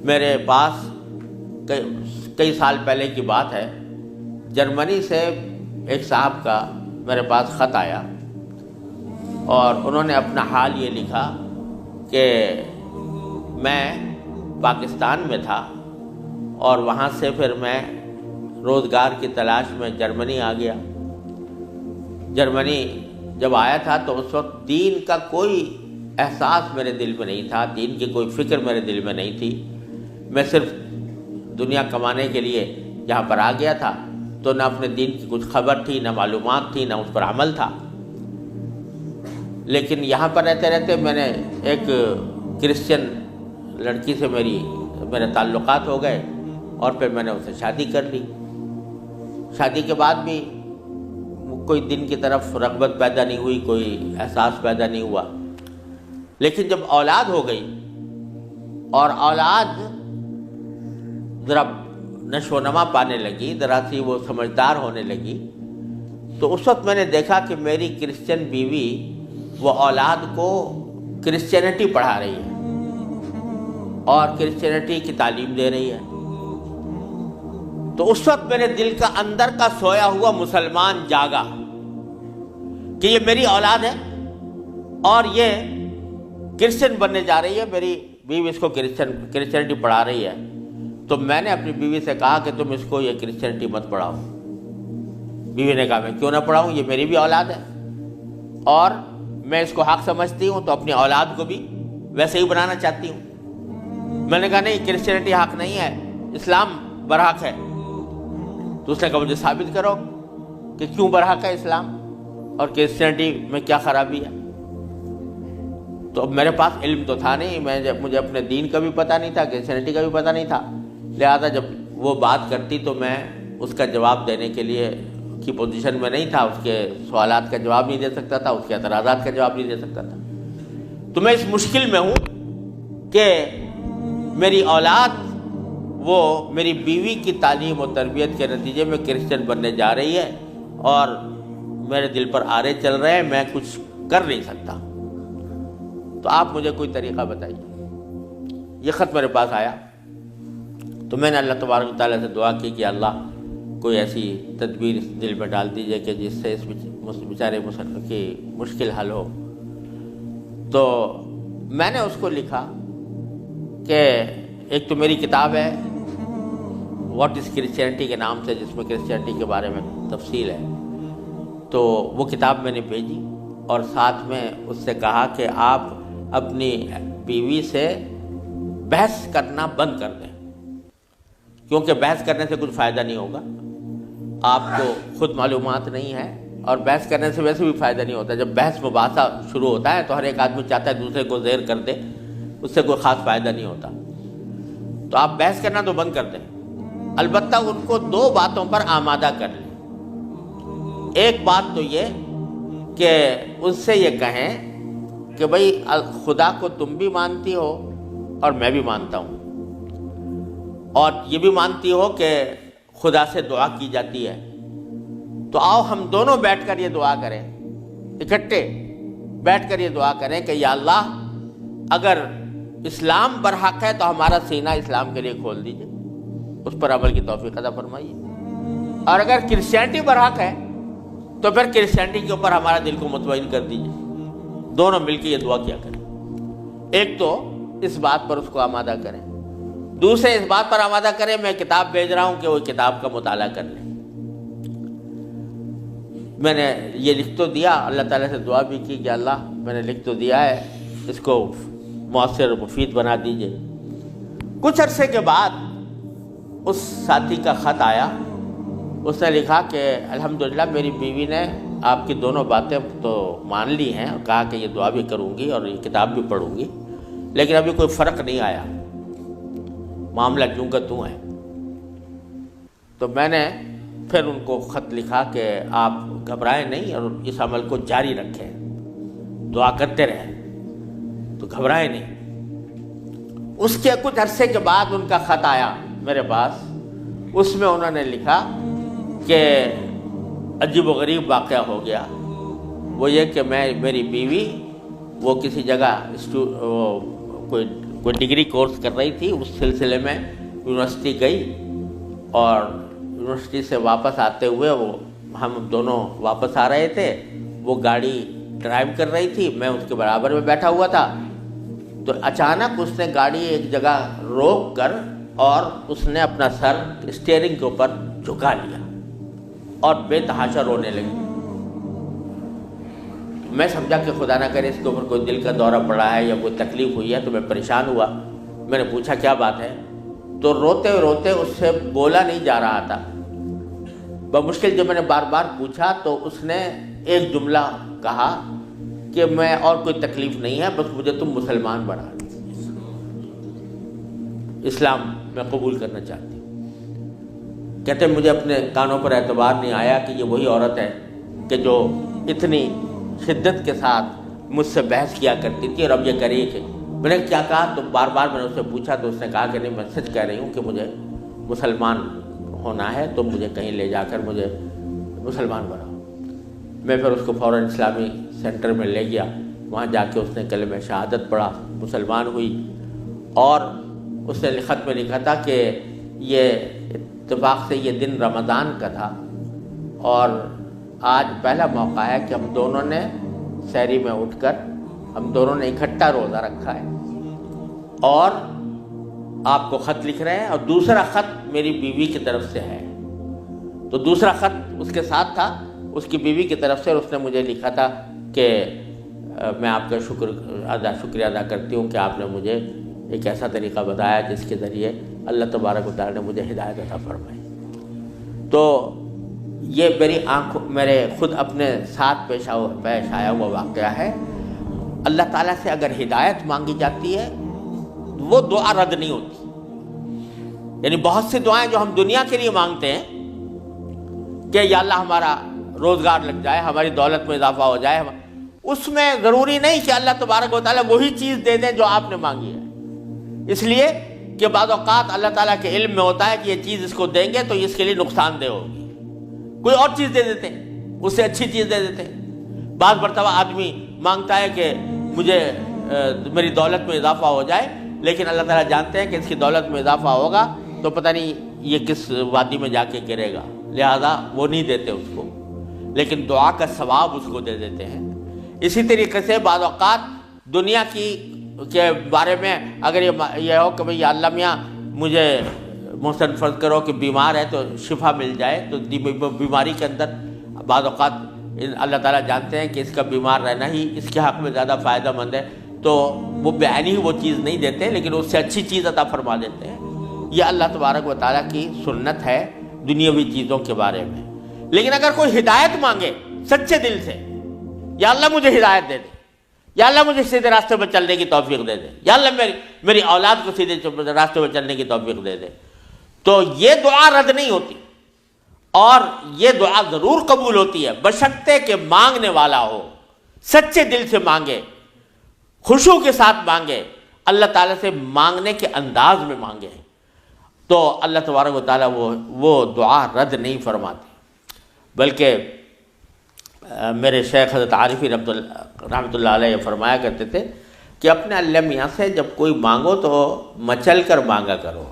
میرے پاس کئی سال پہلے کی بات ہے، جرمنی سے ایک صاحب کا میرے پاس خط آیا اور انہوں نے اپنا حال یہ لکھا کہ میں پاکستان میں تھا اور وہاں سے پھر میں روزگار کی تلاش میں جرمنی آ گیا۔ جرمنی جب آیا تھا تو اس وقت دین کا کوئی احساس میرے دل میں نہیں تھا، دین کی کوئی فکر میرے دل میں نہیں تھی۔ میں صرف دنیا کمانے کے لیے یہاں پر آ گیا تھا، تو نہ اپنے دین کی کچھ خبر تھی، نہ معلومات تھی، نہ اس پر عمل تھا۔ لیکن یہاں پر رہتے رہتے میں نے ایک کرسچن لڑکی سے میرے تعلقات ہو گئے اور پھر میں نے اسے شادی کر لی۔ شادی کے بعد بھی کوئی دین کی طرف رغبت پیدا نہیں ہوئی، کوئی احساس پیدا نہیں ہوا۔ لیکن جب اولاد ہو گئی اور اولاد ذرا نشو و نما پانے لگی، ذرا سی وہ سمجھدار ہونے لگی، تو اس وقت میں نے دیکھا کہ میری کرسچن بیوی وہ اولاد کو کرسچینٹی پڑھا رہی ہے اور کرسچینٹی کی تعلیم دے رہی ہے۔ تو اس وقت میرے دل کا اندر کا سویا ہوا مسلمان جاگا کہ یہ میری اولاد ہے اور یہ کرسچن بننے جا رہی ہے، میری بیوی اس کو کرسچینٹی پڑھا رہی ہے۔ تو میں نے اپنی بیوی سے کہا کہ تم اس کو یہ کرسچینٹی مت پڑھاؤ۔ بیوی نے کہا میں کیوں نہ پڑھاؤں، یہ میری بھی اولاد ہے اور میں اس کو حق سمجھتی ہوں، تو اپنی اولاد کو بھی ویسے ہی بنانا چاہتی ہوں۔ میں نے کہا نہیں، کرسچینٹی حق نہیں ہے، اسلام برحق ہے۔ تو اس نے کہا مجھے ثابت کرو کہ کیوں برحق ہے اسلام اور کرسچینٹی میں کیا خرابی ہے۔ تو اب میرے پاس علم تو تھا نہیں، مجھے اپنے دین کا بھی پتہ نہیں تھا، کرسچینٹی کا بھی پتہ نہیں تھا، لہذا جب وہ بات کرتی تو میں اس کا جواب دینے کے لیے کی پوزیشن میں نہیں تھا، اس کے سوالات کا جواب نہیں دے سکتا تھا، اس کے اعتراضات کا جواب نہیں دے سکتا تھا۔ تو میں اس مشکل میں ہوں کہ میری اولاد وہ میری بیوی کی تعلیم و تربیت کے نتیجے میں کرسچن بننے جا رہی ہے اور میرے دل پر آرے چل رہے ہیں، میں کچھ کر نہیں سکتا۔ تو آپ مجھے کوئی طریقہ بتائیے۔ یہ خط میرے پاس آیا تو میں نے اللہ تبارک و تعالیٰ سے دعا کی کہ اللہ کوئی ایسی تدبیر اس دل میں ڈال دیجیے کہ جس سے اس بیچارے مسلمان کی مشکل حل ہو۔ تو میں نے اس کو لکھا کہ ایک تو میری کتاب ہے واٹ از کرسچینٹی کے نام سے، جس میں کرسچینٹی کے بارے میں تفصیل ہے، تو وہ کتاب میں نے بھیجی اور ساتھ میں اس سے کہا کہ آپ اپنی بیوی سے بحث کرنا بند کر دیں، کیونکہ بحث کرنے سے کچھ فائدہ نہیں ہوگا، آپ کو خود معلومات نہیں ہے اور بحث کرنے سے ویسے بھی فائدہ نہیں ہوتا۔ جب بحث مباحثہ شروع ہوتا ہے تو ہر ایک آدمی چاہتا ہے دوسرے کو زیر کر دے، اس سے کوئی خاص فائدہ نہیں ہوتا۔ تو آپ بحث کرنا تو بند کر دیں، البتہ ان کو دو باتوں پر آمادہ کر لیں۔ ایک بات تو یہ کہ اس سے یہ کہیں کہ بھئی خدا کو تم بھی مانتی ہو اور میں بھی مانتا ہوں، اور یہ بھی مانتی ہو کہ خدا سے دعا کی جاتی ہے، تو آؤ ہم دونوں بیٹھ کر یہ دعا کریں، اکٹھے بیٹھ کر یہ دعا کریں کہ یا اللہ اگر اسلام برحق ہے تو ہمارا سینہ اسلام کے لیے کھول دیجئے، اس پر عمل کی توفیق عطا فرمائیے، اور اگر کرسچینٹی برحق ہے تو پھر کرسچینٹی کے اوپر ہمارا دل کو مطمئن کر دیجئے۔ دونوں مل کے یہ دعا کیا کریں۔ ایک تو اس بات پر اس کو آمادہ کریں، دوسرے اس بات پر آمادہ کریں میں کتاب بھیج رہا ہوں کہ وہ کتاب کا مطالعہ کر لیں۔ میں نے یہ لکھ تو دیا، اللہ تعالیٰ سے دعا بھی کی کہ اللہ میں نے لکھ تو دیا ہے، اس کو مؤثر و مفید بنا دیجئے۔ کچھ عرصے کے بعد اس ساتھی کا خط آیا، اس نے لکھا کہ الحمدللہ میری بیوی نے آپ کی دونوں باتیں تو مان لی ہیں اور کہا کہ یہ دعا بھی کروں گی اور یہ کتاب بھی پڑھوں گی، لیکن ابھی کوئی فرق نہیں آیا، معاملہ جوں کا توں ہے۔ تو میں نے پھر ان کو خط لکھا کہ آپ گھبرائیں نہیں اور اس عمل کو جاری رکھیں، دعا کرتے رہیں، تو گھبرائیں نہیں۔ اس کے کچھ عرصے کے بعد ان کا خط آیا میرے پاس، اس میں انہوں نے لکھا کہ عجیب و غریب واقعہ ہو گیا، وہ یہ کہ میری بیوی وہ کسی جگہ کوئی کوئی ڈگری کورس کر رہی تھی، اس سلسلے میں یونیورسٹی گئی اور یونیورسٹی سے واپس آتے ہوئے ہم دونوں واپس آ رہے تھے، وہ گاڑی ڈرائیو کر رہی تھی، میں اس کے برابر میں بیٹھا ہوا تھا، تو اچانک اس نے گاڑی ایک جگہ روک کر اور اس نے اپنا سر اسٹیئرنگ کے اوپر جھکا لیا اور بے تحاشا رونے لگی۔ میں سمجھا کہ خدا نہ کرے اس کے اوپر کوئی دل کا دورہ پڑا ہے یا کوئی تکلیف ہوئی ہے، تو میں پریشان ہوا۔ میں نے پوچھا کیا بات ہے، تو روتے روتے اس سے بولا نہیں جا رہا تھا۔ بمشکل جب میں نے بار بار پوچھا تو اس نے ایک جملہ کہا کہ میں اور کوئی تکلیف نہیں ہے، بس مجھے تم مسلمان بنا دو، اسلام میں قبول کرنا چاہتی ہوں۔ کہتے مجھے اپنے کانوں پر اعتبار نہیں آیا کہ یہ وہی عورت ہے کہ جو اتنی شدت کے ساتھ مجھ سے بحث کیا کرتی تھی، اور اب یہ کرے کہ میں نے کیا کہا، تو بار بار میں نے اس سے پوچھا تو اس نے کہا کہ نہیں، میں سچ کہہ رہی ہوں کہ مجھے مسلمان ہونا ہے، تو مجھے کہیں لے جا کر مجھے مسلمان بناؤ۔ میں پھر اس کو فوراً اسلامی سینٹر میں لے گیا، وہاں جا کے اس نے کلمہ شہادت پڑھا، مسلمان ہوئی، اور اس نے خط میں لکھا تھا کہ یہ اتفاق سے یہ دن رمضان کا تھا، اور آج پہلا موقع ہے کہ ہم دونوں نے سحری میں اٹھ کر ہم دونوں نے اکٹھا روزہ رکھا ہے، اور آپ کو خط لکھ رہے ہیں، اور دوسرا خط میری بیوی کی طرف سے ہے۔ تو دوسرا خط اس کے ساتھ تھا اس کی بیوی کی طرف سے، اور اس نے مجھے لکھا تھا کہ میں آپ کا شکریہ ادا کرتی ہوں کہ آپ نے مجھے ایک ایسا طریقہ بتایا جس کے ذریعے اللہ تبارک و تعالیٰ نے مجھے ہدایت عطا فرمائی۔ تو یہ میرے خود اپنے ساتھ پیش آیا ہوا واقعہ ہے۔ اللہ تعالیٰ سے اگر ہدایت مانگی جاتی ہے وہ دعا رد نہیں ہوتی۔ یعنی بہت سی دعائیں جو ہم دنیا کے لیے مانگتے ہیں کہ یا اللہ ہمارا روزگار لگ جائے، ہماری دولت میں اضافہ ہو جائے، اس میں ضروری نہیں کہ اللہ تبارک و تعالیٰ وہی چیز دے دیں جو آپ نے مانگی ہے، اس لیے کہ بعض اوقات اللہ تعالیٰ کے علم میں ہوتا ہے کہ یہ چیز اس کو دیں گے تو اس کے لیے نقصان دہ ہوگی، کوئی اور چیز دے دیتے ہیں، اس سے اچھی چیز دے دیتے ہیں۔ بعض مرتبہ آدمی مانگتا ہے کہ مجھے میری دولت میں اضافہ ہو جائے، لیکن اللہ تعالیٰ جانتے ہیں کہ اس کی دولت میں اضافہ ہوگا تو پتہ نہیں یہ کس وادی میں جا کے گرے گا، لہذا وہ نہیں دیتے اس کو، لیکن دعا کا ثواب اس کو دے دیتے ہیں۔ اسی طریقے سے بعض اوقات دنیا کے بارے میں اگر یہ ہو کہ بھئی یا اللہ میاں مجھے محسن فرض کرو کہ بیمار ہے تو شفا مل جائے، تو بیماری کے اندر بعض اوقات اللہ تعالیٰ جانتے ہیں کہ اس کا بیمار رہنا ہی اس کے حق میں زیادہ فائدہ مند ہے، تو وہ بعینی ہی وہ چیز نہیں دیتے لیکن اس سے اچھی چیز عطا فرما دیتے ہیں۔ یہ اللہ تبارک و تعالیٰ کی سنت ہے دنیاوی چیزوں کے بارے میں۔ لیکن اگر کوئی ہدایت مانگے سچے دل سے، یا اللہ مجھے ہدایت دے دے، یا اللہ مجھے سیدھے راستے پر چلنے کی توفیق دے دے، یا اللہ میری اولاد کو سیدھے راستے پر چلنے کی توفیق دے دے، تو یہ دعا رد نہیں ہوتی، اور یہ دعا ضرور قبول ہوتی ہے بشرطے کہ مانگنے والا ہو، سچے دل سے مانگے، خشوع کے ساتھ مانگے، اللہ تعالیٰ سے مانگنے کے انداز میں مانگے، تو اللہ تبارک و تعالیٰ وہ دعا رد نہیں فرماتے۔ بلکہ میرے شیخ حضرت عارفی رحمۃ اللہ علیہ فرمایا کرتے تھے کہ اپنے اللہ میاں سے جب کوئی مانگو تو مچل کر مانگا کرو،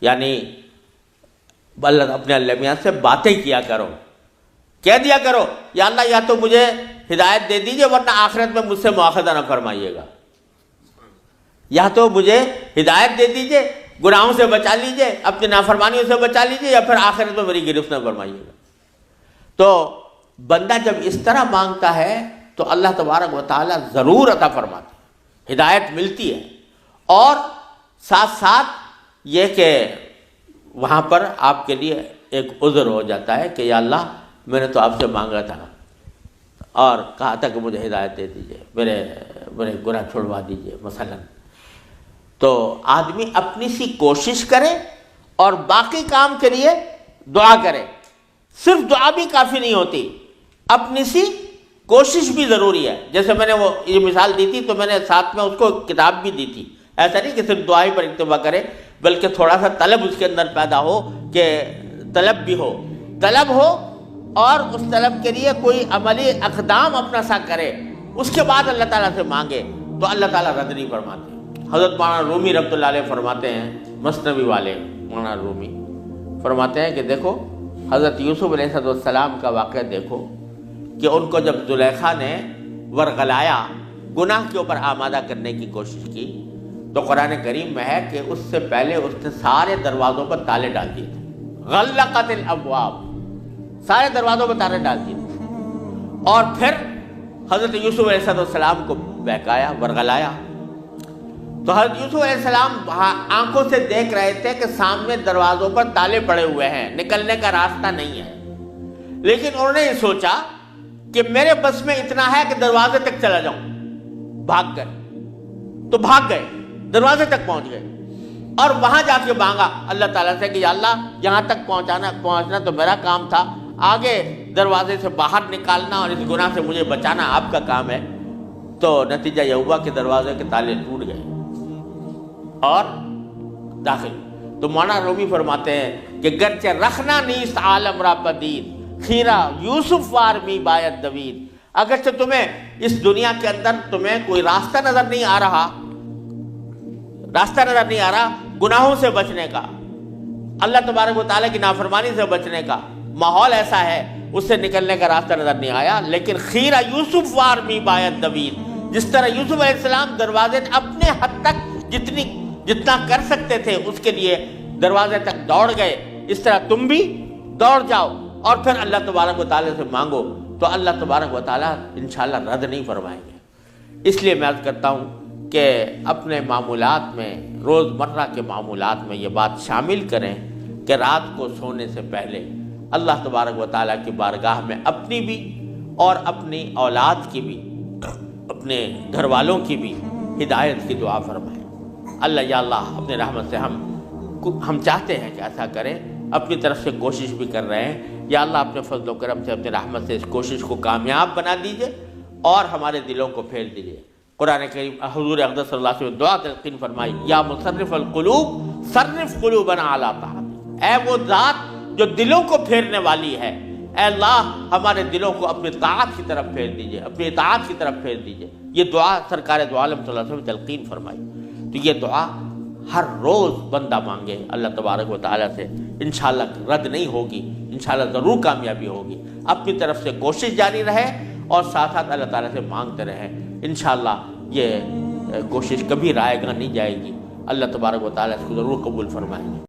یعنی اپنے اللہ میاں سے باتیں کیا کرو، کہہ دیا کرو یا اللہ یا تو مجھے ہدایت دے دیجئے ورنہ آخرت میں مجھ سے مواخذہ نہ فرمائیے گا، یا تو مجھے ہدایت دے دیجئے، گناہوں سے بچا لیجئے، اپنی نافرمانیوں سے بچا لیجئے، یا پھر آخرت میں میری گرفت نہ فرمائیے گا۔ تو بندہ جب اس طرح مانگتا ہے تو اللہ تبارک و تعالیٰ ضرور عطا فرماتے ہیں، ہدایت ملتی ہے، اور ساتھ ساتھ یہ کہ وہاں پر آپ کے لیے ایک عذر ہو جاتا ہے کہ یا اللہ میں نے تو آپ سے مانگا تھا اور کہا تھا کہ مجھے ہدایت دے دیجئے، میرے گناہ چھڑوا دیجئے مثلا۔ تو آدمی اپنی سی کوشش کرے اور باقی کام کے لیے دعا کرے، صرف دعا بھی کافی نہیں ہوتی، اپنی سی کوشش بھی ضروری ہے۔ جیسے میں نے وہ یہ مثال دی تھی تو میں نے ساتھ میں اس کو کتاب بھی دی تھی، ایسا نہیں کہ صرف دعا ہی پر اکتفا کرے، بلکہ تھوڑا سا طلب اس کے اندر پیدا ہو، کہ طلب بھی ہو، طلب ہو اور اس طلب کے لیے کوئی عملی اقدام اپنا سا کرے، اس کے بعد اللہ تعالیٰ سے مانگے تو اللہ تعالیٰ رد نہیں فرماتے۔ حضرت مولانا رومی رحمۃ اللہ علیہ فرماتے ہیں، مثنوی والے مولانا رومی فرماتے ہیں کہ دیکھو حضرت یوسف علیہ السلام کا واقعہ دیکھو کہ ان کو جب زلیخا نے ورغلایا، گناہ کے اوپر آمادہ کرنے کی کوشش کی، تو قرآن کریم میں ہے کہ اس سے پہلے اس نے سارے دروازوں پر تالے ڈال دیے تھے، غلقت الابواب، سارے دروازوں پر تالے ڈال دیے تھے، اور پھر حضرت یوسف علیہ السلام کو بہکایا، ورغلایا۔ تو حضرت یوسف علیہ السلام آنکھوں سے دیکھ رہے تھے کہ سامنے دروازوں پر تالے پڑے ہوئے ہیں، نکلنے کا راستہ نہیں ہے، لیکن انہوں نے یہ سوچا کہ میرے بس میں اتنا ہے کہ دروازے تک چلا جاؤں، بھاگ گئے، تو بھاگ گئے، دروازے تک پہنچ گئے، اور وہاں جا کے مانگا اللہ تعالیٰ سے کہ یا اللہ یہاں تک پہنچنا تو میرا کام تھا، آگے دروازے سے باہر نکالنا اور اس گناہ سے مجھے بچانا آپ کا کام ہے۔ تو نتیجہ یہ ہوا کہ دروازے کے تالے ٹوٹ گئے اور داخل۔ تو مولانا رومی فرماتے ہیں کہ گرچہ رکھنا نیست عالم را پدید، خیرہ یوسف وار می باید دوید، اگرچہ تمہیں اس دنیا کے اندر تمہیں کوئی راستہ نظر نہیں آ رہا، گناہوں سے بچنے کا، اللہ تبارک و تعالیٰ کی نافرمانی سے بچنے کا ماحول ایسا ہے، اس سے نکلنے کا راستہ نظر نہیں آیا، لیکن خیرہ یوسف وار می باید دوید، جس طرح یوسف علیہ السلام دروازے اپنے حد تک جتنا کر سکتے تھے اس کے لیے دروازے تک دوڑ گئے، اس طرح تم بھی دوڑ جاؤ اور پھر اللہ تبارک و تعالیٰ سے مانگو، تو اللہ تبارک و تعالیٰ انشاءاللہ رد نہیں فرمائیں گے۔ اس لیے میں عرض کرتا ہوں کہ اپنے معمولات میں، روزمرہ کے معمولات میں یہ بات شامل کریں کہ رات کو سونے سے پہلے اللہ تبارک و تعالیٰ کی بارگاہ میں اپنی بھی اور اپنی اولاد کی بھی، اپنے گھر والوں کی بھی ہدایت کی دعا فرمائیں۔ اللہ یا اللہ اپنے رحمت سے ہم چاہتے ہیں کہ ایسا کریں، اپنی طرف سے کوشش بھی کر رہے ہیں، یا اللہ اپنے فضل و کرم سے اپنے رحمت سے اس کوشش کو کامیاب بنا دیجئے اور ہمارے دلوں کو پھیر دیجئے۔ قرآن کریم حضور اقدس صلی اللہ علیہ وسلم دعا تلقین فرمائی، یا مصرف القلوب صرف قلوبنا علی طاعتک، اے وہ ذات جو دلوں کو پھیرنے والی ہے، اے اللہ ہمارے دلوں کو اپنی طاعت کی طرف پھیر دیجئے، اپنی اطاعت کی طرف پھیر دیجئے۔ یہ دعا سرکار دو عالم صلی اللہ علیہ وسلم تلقین فرمائی۔ تو یہ دعا ہر روز بندہ مانگے اللہ تبارک و تعالیٰ سے، انشاءاللہ رد نہیں ہوگی، انشاءاللہ ضرور کامیابی ہوگی۔ اپنی طرف سے کوشش جاری رہے اور ساتھ ساتھ اللہ تعالیٰ سے مانگتے رہیں، انشاءاللہ یہ کوشش کبھی رائے گاہ نہیں جائے گی، اللہ تبارک و تعالیٰ اس کو ضرور قبول فرمائیں گے۔